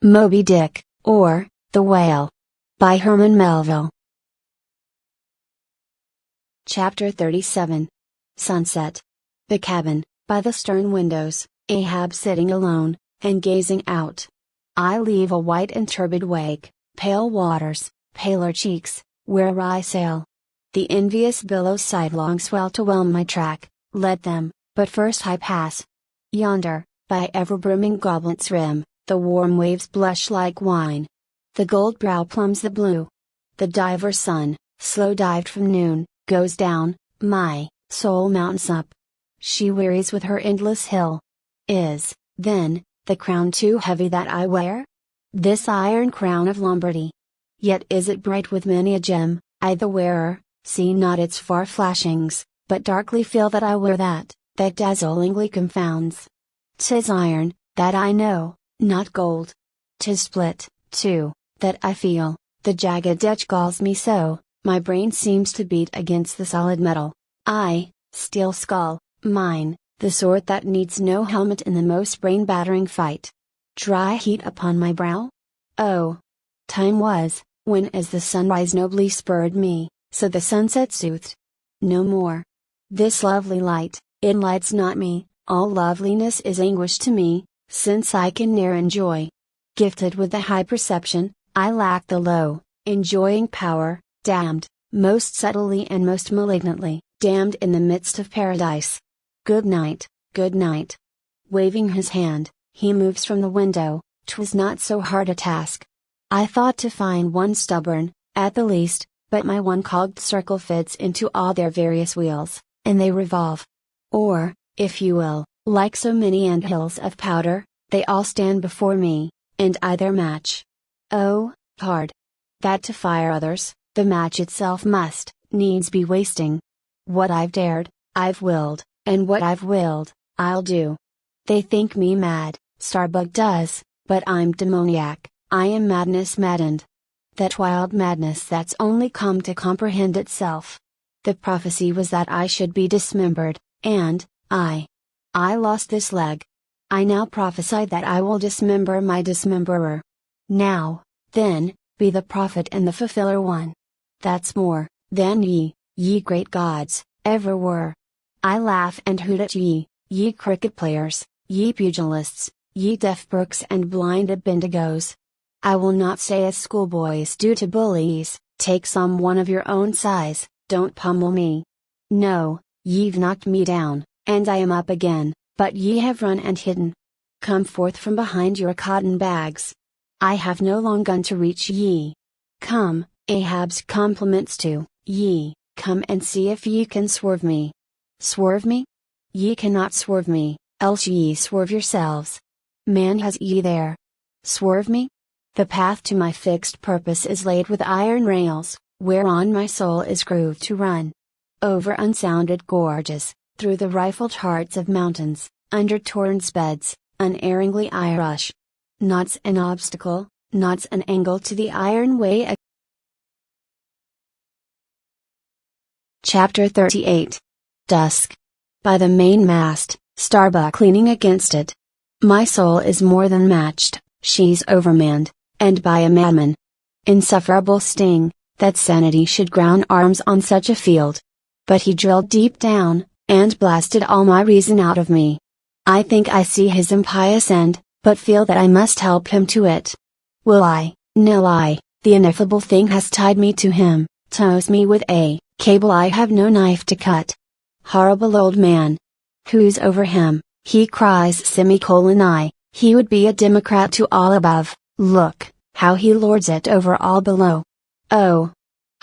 Moby Dick, or, The Whale. By Herman Melville. Chapter 37. Sunset. The cabin, by the stern windows, Ahab sitting alone, and gazing out. I leave a white and turbid wake, pale waters, paler cheeks, where I sail. The envious billows sidelong swell to whelm my track, let them, but first I pass. Yonder, by ever-brimming goblet's rim, the warm waves blush like wine. The gold brow plumbs the blue. The diver sun, slow dived from noon, goes down, my soul mounts up. She wearies with her endless hill. Is, then, the crown too heavy that I wear? This iron crown of Lombardy. Yet is it bright with many a gem, I the wearer, see not its far flashings, but darkly feel that I wear that dazzlingly confounds. 'Tis iron, that I know, not gold. 'Tis split, too, that I feel, the jagged edge galls me so, my brain seems to beat against the solid metal. Steel skull, mine, the sort that needs no helmet in the most brain-battering fight. Dry heat upon my brow? Oh! Time was, when as the sunrise nobly spurred me, so the sunset soothed. No more. This lovely light, it lights not me, all loveliness is anguish to me, since I can ne'er enjoy. Gifted with the high perception, I lack the low, enjoying power, damned, most subtly and most malignantly, damned in the midst of paradise. Good night, good night. Waving his hand, he moves from the window. 'Twas not so hard a task. I thought to find one stubborn, at the least, but my one cogged circle fits into all their various wheels, and they revolve. Or, if you will, like so many anthills of powder, they all stand before me, and I their match. Oh, hard! That to fire others, the match itself must, needs be wasting. What I've dared, I've willed, and what I've willed, I'll do. They think me mad, Starbuck does, but I'm demoniac, I am madness maddened. That wild madness that's only come to comprehend itself. The prophecy was that I should be dismembered, and, I lost this leg. I now prophesy that I will dismember my dismemberer. Now, then, be the prophet and the fulfiller one. That's more, than ye great gods, ever were. I laugh and hoot at ye cricket players, ye pugilists, ye deaf brooks and blind Bendigos. I will not say as schoolboys do to bullies, take some one of your own size, don't pummel me. No, ye've knocked me down, and I am up again, but ye have run and hidden. Come forth from behind your cotton bags. I have no long gun to reach ye. Come, Ahab's compliments to ye, come and see if ye can swerve me. Swerve me? Ye cannot swerve me, else ye swerve yourselves. Man has ye there. Swerve me? The path to my fixed purpose is laid with iron rails, whereon my soul is grooved to run. Over unsounded gorges, through the rifled hearts of mountains, under torrents' beds, unerringly I rush. Naught's an obstacle, naught's an angle to the iron way. Chapter 38. Dusk. By the mainmast, Starbuck leaning against it. My soul is more than matched, she's overmanned, and by a madman. Insufferable sting, that sanity should ground arms on such a field. But he drilled deep down, and blasted all my reason out of me. I think I see his impious end, but feel that I must help him to it. Will I? No, the ineffable thing has tied me to him, tows me with a cable I have no knife to cut. Horrible old man! Who's over him? He cries he would be a Democrat to all above, look, how he lords it over all below. Oh!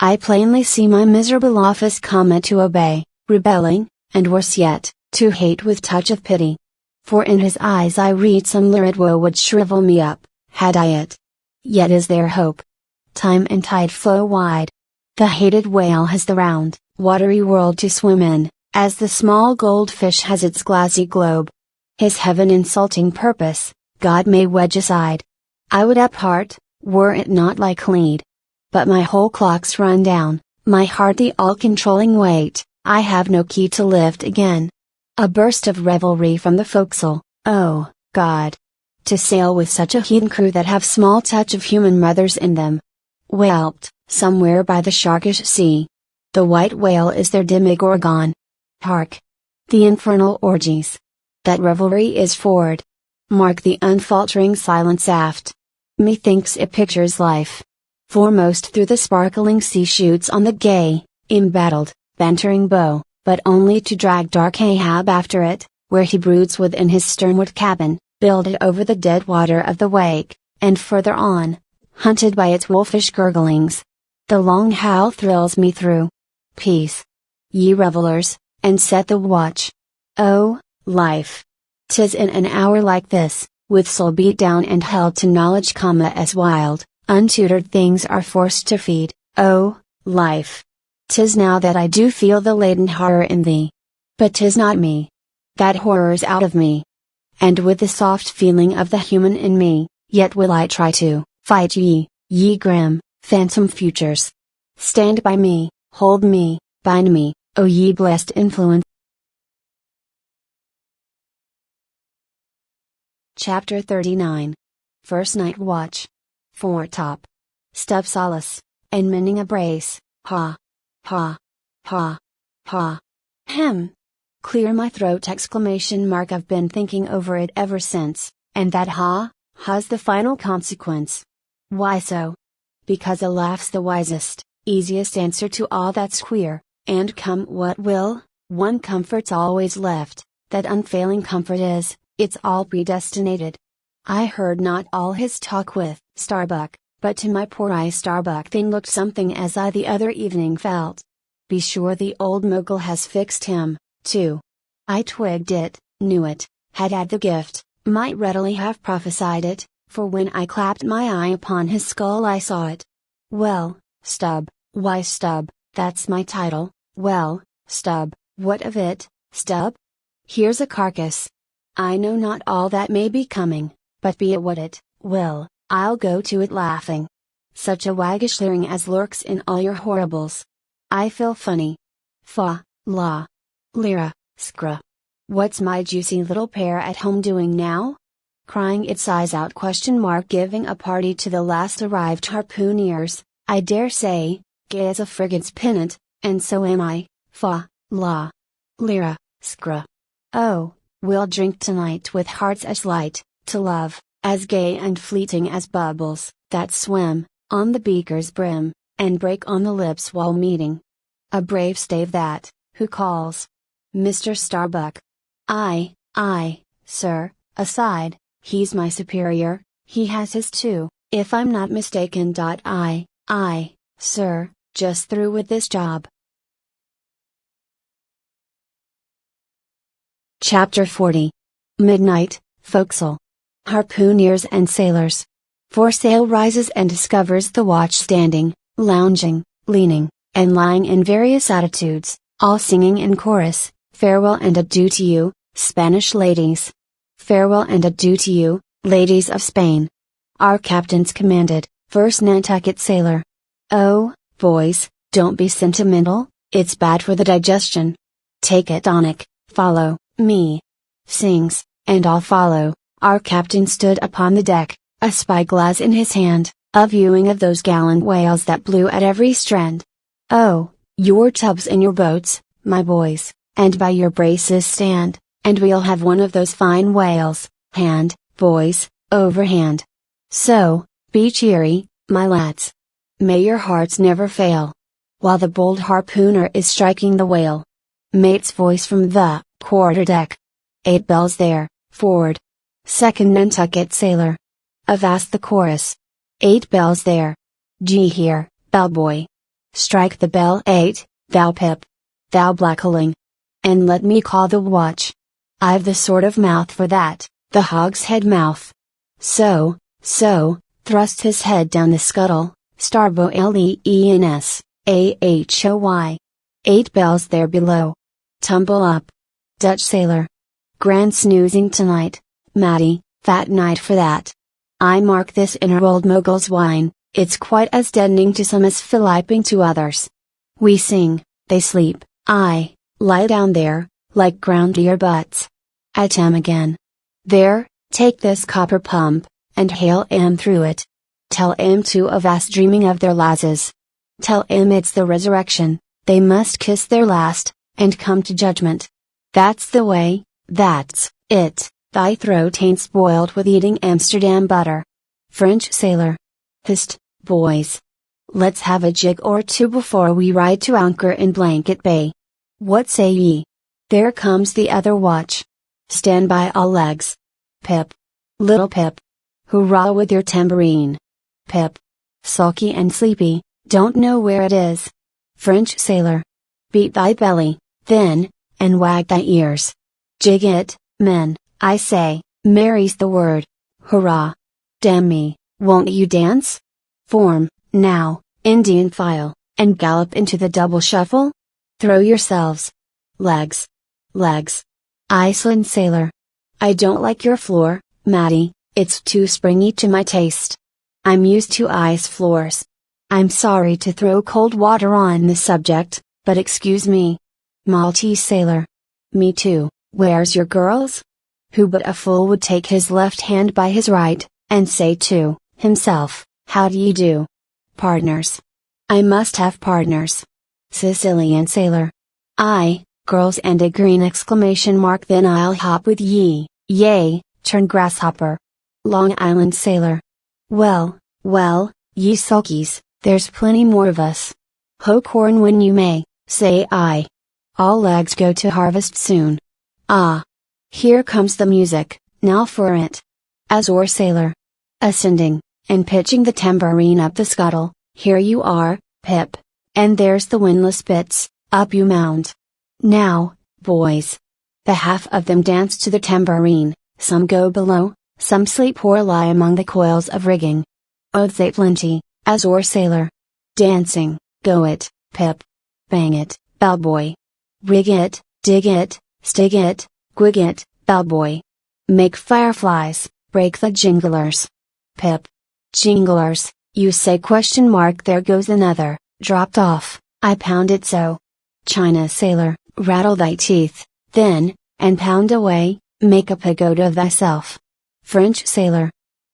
I plainly see my miserable office come to obey, rebelling, and worse yet, to hate with touch of pity. For in his eyes I read some lurid woe would shrivel me up, had I it. Yet is there hope. Time and tide flow wide. The hated whale has the round, watery world to swim in, as the small goldfish has its glassy globe. His heaven-insulting purpose, God may wedge aside. I would uphart, were it not like lead. But my whole clock's run down, my heart the all-controlling weight, I have no key to lift again. A burst of revelry from the forecastle, oh, God! to sail with such a heathen crew that have small touch of human mothers in them. Whelped, somewhere by the sharkish sea. The white whale is their demigorgon. Hark! The infernal orgies. That revelry is forward. Mark the unfaltering silence aft. Methinks it pictures life. Foremost through the sparkling sea shoots on the gay, embattled, bantering bow, but only to drag dark Ahab after it, where he broods within his sternward cabin, builded over the dead water of the wake, and further on, hunted by its wolfish gurglings. The long howl thrills me through. Peace, ye revelers, and set the watch. Oh, life! 'Tis in an hour like this, with soul beat down and held to knowledge, as wild, untutored things are forced to feed. Oh, life! 'Tis now that I do feel the latent horror in thee. But 'tis not me. That horror's out of me. And with the soft feeling of the human in me, yet will I try to fight ye grim, phantom futures. Stand by me, hold me, bind me, O ye blessed influence. Chapter 39. First Night Watch. Foretop. Stub solace, and mending a brace, ha! Ha! Ha! Ha! Hem! Clear my throat! Exclamation mark. I've been thinking over it ever since, and that ha's the final consequence. Why so? Because a laugh's the wisest, easiest answer to all that's queer, and come what will, one comfort's always left, that unfailing comfort is, it's all predestinated. I heard not all his talk with Starbuck, but to my poor eye Starbuck thing looked something as I the other evening felt. Be sure the old mogul has fixed him, too. I twigged it, knew it, had the gift, might readily have prophesied it, for when I clapped my eye upon his skull I saw it. Well, Stub, why Stub, that's my title. Well, Stub, what of it, Stub? Here's a carcass. I know not all that may be coming, but be it what it will, I'll go to it laughing. Such a waggish leering as lurks in all your horribles. I feel funny. Fa, la, lira, scra. What's my juicy little pair at home doing now? Crying its eyes out? Giving a party to the last arrived harpooneers, I dare say, gay as a frigate's pennant, and so am I. Fa, la, lira, scra. Oh, we'll drink tonight with hearts as light, to love, as gay and fleeting as bubbles, that swim, on the beaker's brim, and break on the lips while meeting. A brave stave that, who calls? Mr. Starbuck. Aye, sir, aside, he's my superior, he has his too, if I'm not mistaken. Aye, sir, just through with this job. Chapter 40. Midnight, Forecastle. Harpooneers and sailors. Foresail rises and discovers the watch standing, lounging, leaning, and lying in various attitudes, all singing in chorus, "Farewell and adieu to you, Spanish ladies. Farewell and adieu to you, ladies of Spain." Our captains commanded, first Nantucket sailor. "Oh, boys, don't be sentimental, it's bad for the digestion. Take a tonic, follow me." Sings, and all follow. Our captain stood upon the deck, a spyglass in his hand, a viewing of those gallant whales that blew at every strand. "Oh, your tubs and your boats, my boys, and by your braces stand, and we'll have one of those fine whales, hand, boys, over hand. So, be cheery, my lads. May your hearts never fail." While the bold harpooner is striking the whale. Mate's voice from the quarterdeck. "8 bells there, forward." Second Nantucket sailor. Avast the chorus. "8 bells there. Gee here, bellboy. Strike the bell 8, thou pip. Thou blackling. And let me call the watch. I've the sort of mouth for that, the hogshead mouth." So, thrust his head down the scuttle, Starboy. 8 bells there below. Tumble up. Dutch sailor. "Grand snoozing tonight, Matty, fat night for that. I mark this inner old mogul's wine, it's quite as deadening to some as filliping to others. We sing, they sleep, I lie down there, like ground ear butts. I tam again. There, Take this copper pump, and hail 'em through it. Tell 'em two of us dreaming of their lasses. Tell 'em it's the resurrection, they must kiss their last, and come to judgment. That's the way, that's it, thy throat ain't spoiled with eating Amsterdam butter. French sailor. Hist, boys. Let's have a jig or two before we ride to anchor in Blanket Bay. What say ye? There comes the other watch. Stand by all legs. Pip. Little Pip. Hurrah with your tambourine. Pip. Sulky and sleepy, don't know where it is. French sailor. Beat thy belly, then, and wag thy ears. Jig it, men, I say, merry's the word. Hurrah. Damn me, won't you dance? Form, now, Indian file, and gallop into the double shuffle? Throw yourselves. Legs. Legs. Iceland sailor. I don't like your floor, Matty, it's too springy to my taste. I'm used to ice floors. I'm sorry to throw cold water on the subject, but excuse me. Maltese sailor. Me too, where's your girls? Who but a fool would take his left hand by his right, and say to himself, how do ye do? Partners. I must have partners. Sicilian sailor. Aye, girls and a green exclamation mark, then I'll hop with ye, yea, turn grasshopper. Long Island sailor. Well, well, ye sulkies, there's plenty more of us. Hoe corn when you may, say I. All legs go to harvest soon. Ah! Here comes the music, now for it. Azore sailor. Ascending, and pitching the tambourine up the scuttle, here you are, Pip, and there's the windlass bits, up you mount. Now, boys. The half of them dance to the tambourine, some go below, some sleep or lie among the coils of rigging. Oh they plenty, Azore sailor. Dancing, go it, Pip. Bang it, bellboy. Rig it, dig it, stig it, gwig it, bellboy. Make fireflies, break the jinglers. Pip. Jinglers, you say ? There goes another, dropped off, I pound it so. China sailor, rattle thy teeth, then, and pound away, make a pagoda of thyself. French sailor.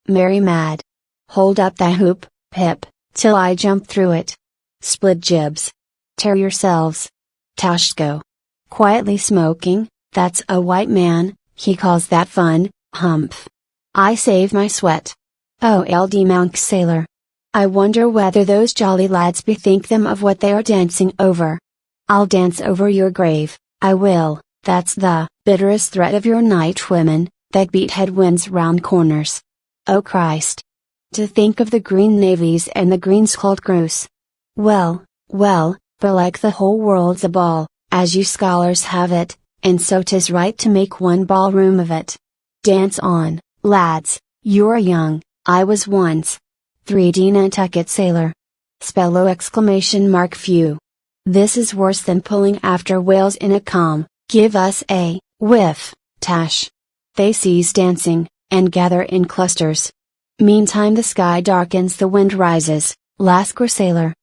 Merry mad. Hold up thy hoop, Pip, till I jump through it. Split jibs. Tear yourselves. Tashko. Quietly smoking, that's a white man, he calls that fun, humph. I save my sweat. Old monk sailor. I wonder whether those jolly lads bethink them of what they are dancing over. I'll dance over your grave, I will, that's the bitterest threat of your night women, that beat headwinds round corners. Oh Christ! To think of the green navies and the green skulled grouse. Well, well, belike the whole world's a ball, as you scholars have it, and so 'tis right to make one ballroom of it. Dance on, lads, you're young, I was once. 3D Nantucket sailor. Spello few. This is worse than pulling after whales in a calm, give us a whiff, tash. They cease dancing, and gather in clusters. Meantime the sky darkens, the wind rises, Lascar sailor.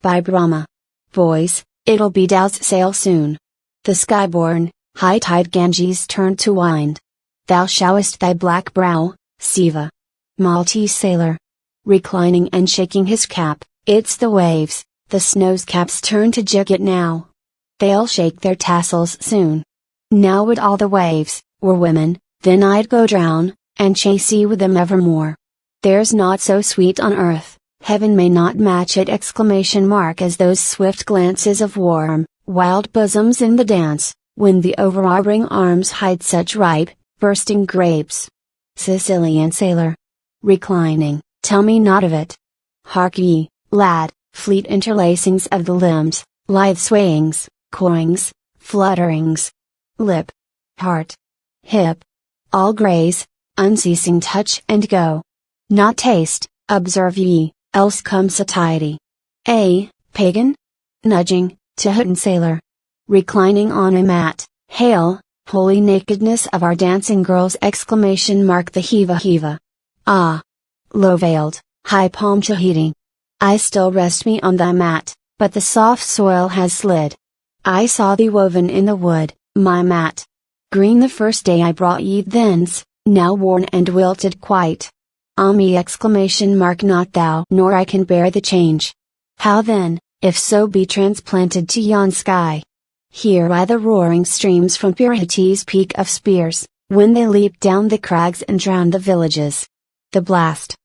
By Brahma. Boys, it'll be doused sail soon. The skyborn, high tide Ganges turned to wind. Thou showest thy black brow, Siva. Maltese sailor. Reclining and shaking his cap, it's the waves, the snow's caps turn to jig it now. They'll shake their tassels soon. Now would all the waves were women, then I'd go drown, and chase ye with them evermore. There's naught so sweet on earth, heaven may not match it! As those swift glances of warm, wild bosoms in the dance, when the overarming arms hide such ripe, bursting grapes. Sicilian sailor. Reclining, tell me not of it. Hark ye, lad, fleet interlacings of the limbs, lithe swayings, coyings, flutterings. Lip. Heart. Hip. All graze, unceasing touch and go. Not taste, observe ye, else comes satiety. Pagan? Nudging, Tehutan sailor. Reclining on a mat, hail, holy nakedness of our dancing girls! The heava heava. Ah! Low-veiled, high-palmed Tahiti. I still rest me on thy mat, but the soft soil has slid. I saw thee woven in the wood, my mat. Green the first day I brought ye thence, now worn and wilted quite. Ah me! Not thou nor I can bear the change. How then, if so be transplanted to yon sky? Hear I the roaring streams from Pyrrhates' peak of spears, when they leap down the crags and drown the villages. The blast!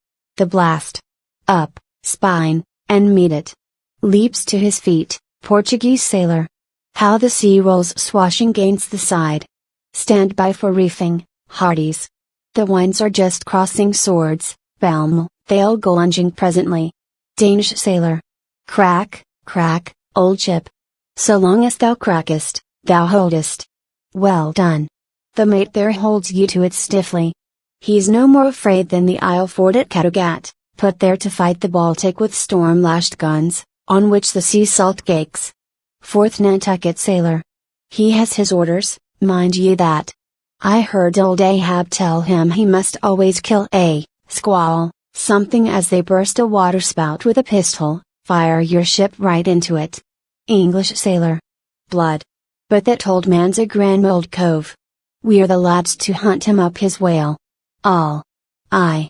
Up, spine, and meet it. Leaps to his feet, Portuguese sailor. How the sea rolls swashing gainst the side. Stand by for reefing, hearties. The winds are just crossing swords, Belmel, they'll go lunging presently. Danish sailor. Crack, crack, old ship. So long as thou crackest, thou holdest. Well done. The mate there holds you to it stiffly. He's no more afraid than the Isle fort at Kattegat, put there to fight the Baltic with storm-lashed guns, on which the sea salt gakes. 4th Nantucket sailor. He has his orders, mind ye that. I heard old Ahab tell him he must always kill a squall, something as they burst a waterspout with a pistol, fire your ship right into it. English sailor. Blood. But that old man's a grand old cove. We're the lads to hunt him up his whale. All. I.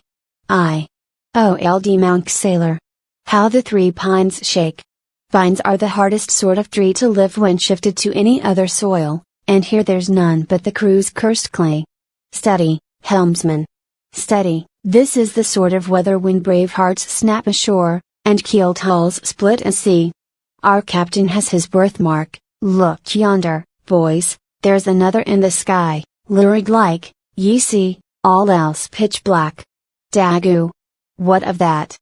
Old monk sailor. How the 3 pines shake. Pines are the hardest sort of tree to live when shifted to any other soil, and here there's none but the crew's cursed clay. Steady, helmsman. Steady, this is the sort of weather when brave hearts snap ashore, and keeled hulls split at sea. Our captain has his birthmark. Look yonder, boys, there's another in the sky, lurid like, ye see, all else pitch black. Daggoo! What of that?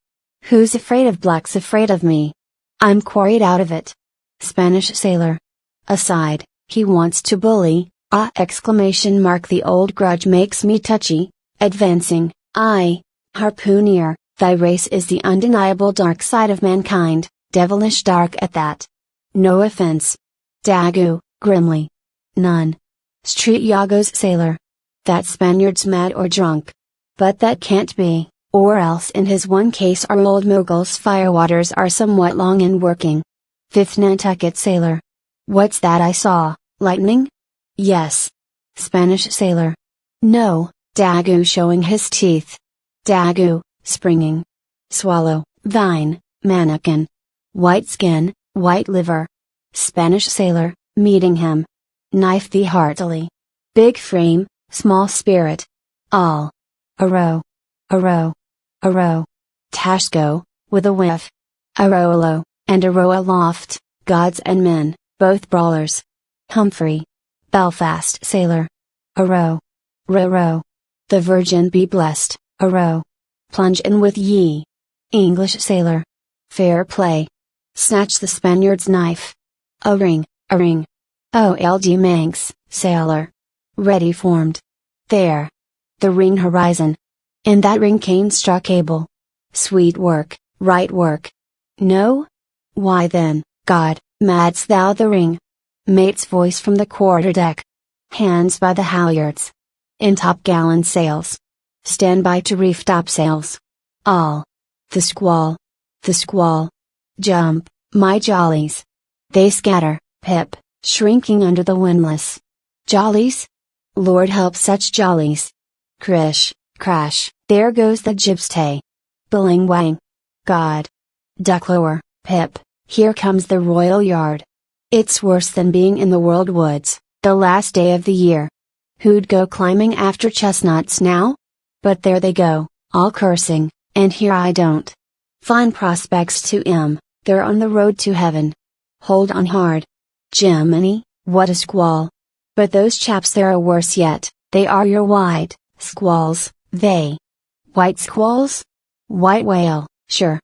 Who's afraid of black's afraid of me. I'm quarried out of it. Spanish sailor. Aside, he wants to bully, The old grudge makes me touchy. Advancing, harpooner, thy race is the undeniable dark side of mankind, devilish dark at that. No offense. Daggoo, grimly. None. Street Yago's sailor. That Spaniard's mad or drunk. But that can't be, or else in his one case our old Mogul's firewaters are somewhat long in working. 5th Nantucket sailor. What's that I saw, lightning? Yes. Spanish sailor. No, Daggoo showing his teeth. Daggoo, springing. Swallow, thine, mannikin. White skin, white liver. Spanish sailor, meeting him. Knife thee heartily. Big frame, small spirit. All. A row. Tashko, with a whiff. A row and a row aloft, gods and men, both brawlers. Humphrey. Belfast sailor. A row. The Virgin be blessed, a row. Plunge in with ye. English sailor. Fair play. Snatch the Spaniard's knife. A ring. Old Manx, sailor. Ready formed. There. The ring horizon. In that ring Cain struck Abel. Sweet work, right work. No? Why then, God, madst thou the ring? Mate's voice from the quarterdeck. Hands by the halyards. In topgallant sails. Stand by to reef topsails. All. The squall. Jump, my jollies. They scatter, pip, shrinking under the windlass. Jollies? Lord help such jollies. Crish, crash, there goes the jibstay. Billing wang. God. Duck lower, pip, here comes the royal yard. It's worse than being in the world woods, the last day of the year. Who'd go climbing after chestnuts now? But there they go, all cursing, and here I don't. Fine prospects to they're on the road to heaven. Hold on hard. Jiminy, what a squall. But those chaps there are worse yet, they are your white squalls, they. White squalls? White whale, sure.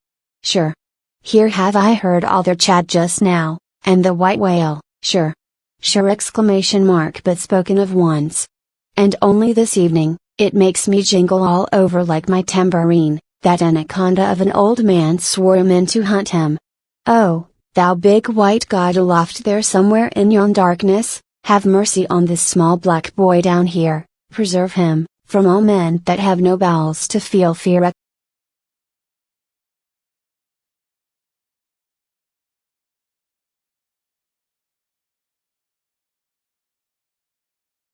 Here have I heard all their chat just now, and the white whale, sure. But spoken of once. And only this evening, it makes me jingle all over like my tambourine, that anaconda of an old man swore him in to hunt him. Oh, thou big white god aloft there somewhere in yon darkness, have mercy on this small black boy down here, preserve him, from all men that have no bowels to feel fear.